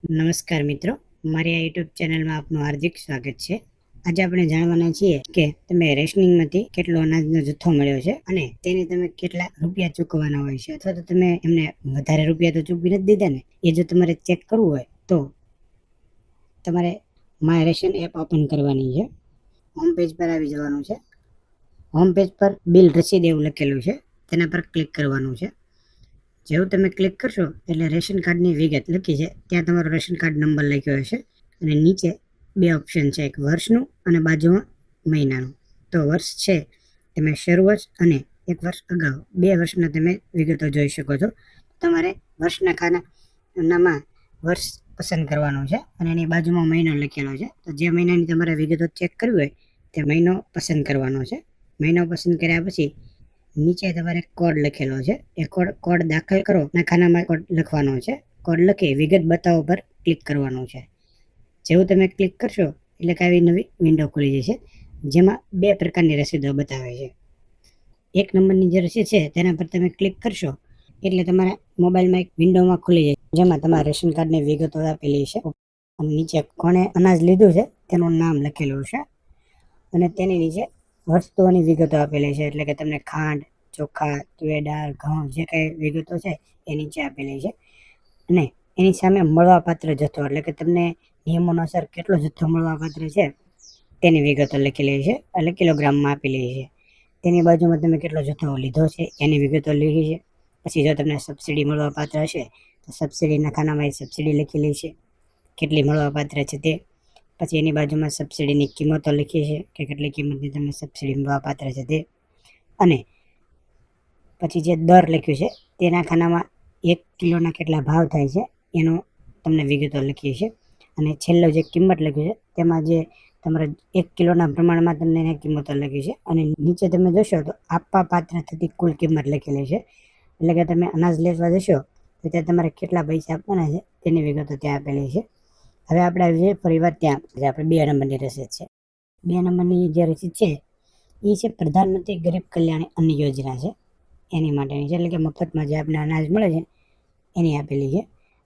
નમસ્કાર મિત્રો, મારી આ યુટ્યુબ ચેનલમાં આપનું હાર્દિક સ્વાગત છે. આજે આપણે જાણવાના છીએ કે તમે રેશનિંગમાંથી કેટલો અનાજનો જથ્થો મળ્યો છે અને તેને તમે કેટલા રૂપિયા ચૂકવવાના હોય છે, અથવા તો તમે એમને વધારે રૂપિયા તો ચૂકવી નથી દીધા ને, એ જો તમારે ચેક કરવું હોય તો તમારે માય રેશન એપ ઓપન કરવાની છે. હોમ પેજ પર આવી જવાનું છે. હોમ પેજ પર બિલ રસીદ એવું લખેલું છે, તેના પર ક્લિક કરવાનું છે. જેવું તમે ક્લિક કરશો એટલે રેશન કાર્ડની વિગત લખી છે, ત્યાં તમારો રેશન કાર્ડ નંબર લખ્યો હશે અને નીચે બે ઓપ્શન છે, એક વર્ષનું અને બાજુમાં મહિનાનું. તો વર્ષ છે તમે શરૂ વર્ષ અને 1 વર્ષ અગાઉ 2 વર્ષના તમે વિગતો જોઈ શકો છો. તમારે વર્ષના ખાનામાં વર્ષ પસંદ કરવાનું છે અને એની બાજુમાં મહિનો લખેલો છે. તો જે મહિનાની તમારે વિગતો ચેક કરવી હોય તે મહિનો પસંદ કરવાનો છે. મહિનો પસંદ કર્યા પછી નીચે તમારે કોડ લખેલો છે, એ કોડ દાખલ કરો ના ખાનામાં કોડ લખવાનો છે. કોડ લખી વિગત બતાવો પર ક્લિક કરવાનું છે. જેવું તમે ક્લિક કરશો એટલે કે આવી નવી વિન્ડો ખુલી જશે, જેમાં 2 પ્રકારની રસીદો બતાવે છે. 1 નંબરની જે રસીદ છે તેના પર તમે ક્લિક કરશો એટલે તમારા મોબાઈલમાં એક વિન્ડોમાં ખુલી જાય, જેમાં તમારા રેશન કાર્ડની વિગતો આપેલી છે અને નીચે કોણે અનાજ લીધું છે તેનું નામ લખેલું છે અને તેની નીચે વસ્તુઓની વિગતો આપેલી છે, એટલે કે તમને ખાંડ, ચોખા, તુવેર દાળ, ઘઉં જે કઈ વિગતો છે એ નીચે આપેલી છે અને એની સામે મળવાપાત્ર જથ્થો, એટલે કે તમને નિયમો અનુસાર કેટલો જથ્થો મળવાપાત્ર છે તેની વિગતો લખેલી છે, એટલે કિલોગ્રામમાં આપેલી છે. તેની બાજુમાં તમે કેટલો જથ્થો લીધો છે એની વિગતો લખી છે. પછી જો તમને સબસિડી મળવાપાત્ર હશે તો સબસિડીના ખાનામાં સબસિડી લખેલી છે, કેટલી મળવાપાત્ર છે તે. પછી એની બાજુમાં સબસિડીની કિંમતો લખી છે કે કેટલી કિંમતની તમને સબસિડી મળવાપાત્ર છે તે. અને પછી જે દર લખ્યું છે તેના ખાનામાં 1 કિલોના કેટલા ભાવ થાય છે એનો તમને વિગતો લખી છે. અને છેલ્લો જે કિંમત લખ્યું છે તેમાં જે તમારા 1 કિલોના પ્રમાણમાં તમને એની કિંમતો લખી છે અને નીચે તમે જોશો તો આપવા પાત્ર થતી કુલ કિંમત લખેલી છે, એટલે કે તમે અનાજ લેવા જશો તો ત્યાં તમારે કેટલા પૈસા આપવાના છે તેની વિગતો ત્યાં આપેલી છે. હવે આપણે આવીએ ફરીવાર ત્યાં જે આપણે 2 નંબરની રસીદ છે. 2 નંબરની જે રસીદ છે એ છે પ્રધાનમંત્રી ગરીબ કલ્યાણ અન્ન યોજના છે એની માટેની છે, એટલે કે મફતમાં જે આપણે અનાજ મળે છે એની આપેલી છે.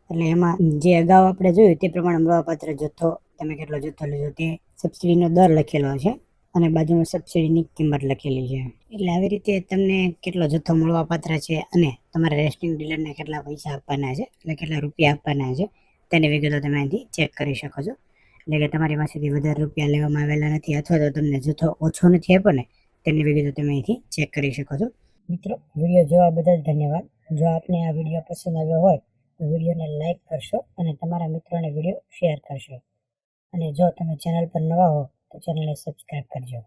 એટલે એમાં જે અગાઉ આપણે જોયું તે પ્રમાણે મળવાપાત્ર જથ્થો, તમે કેટલો જથ્થો લીધો તે, સબસિડીનો દર લખેલો છે અને બાજુમાં સબસિડીની કિંમત લખેલી છે. એટલે આવી રીતે તમને કેટલો જથ્થો મળવાપાત્ર છે અને તમારે રેશનિંગ ડીલરને કેટલા પૈસા આપવાના છે, એટલે કેટલા રૂપિયા આપવાના છે તેની વિગતો તમે અહીંથી ચેક કરી શકો છો. એટલે કે તમારી પાસેથી વધારે રૂપિયા લેવામાં આવેલા નથી અથવા તો તમને જથ્થો ઓછો નથી આપ્યો ને તેની વિગતો તમે અહીંથી ચેક કરી શકો છો. મિત્રો, વિડીયો જોવા બદલ ધન્યવાદ. જો આપને આ વિડીયો પસંદ આવ્યો હોય તો વિડીયોને લાઈક કરશો અને તમારા મિત્રોને વિડીયો શેર કરશો. અને જો તમે ચેનલ પર નવા હો તો ચેનલને સબસ્ક્રાઈબ કરજો.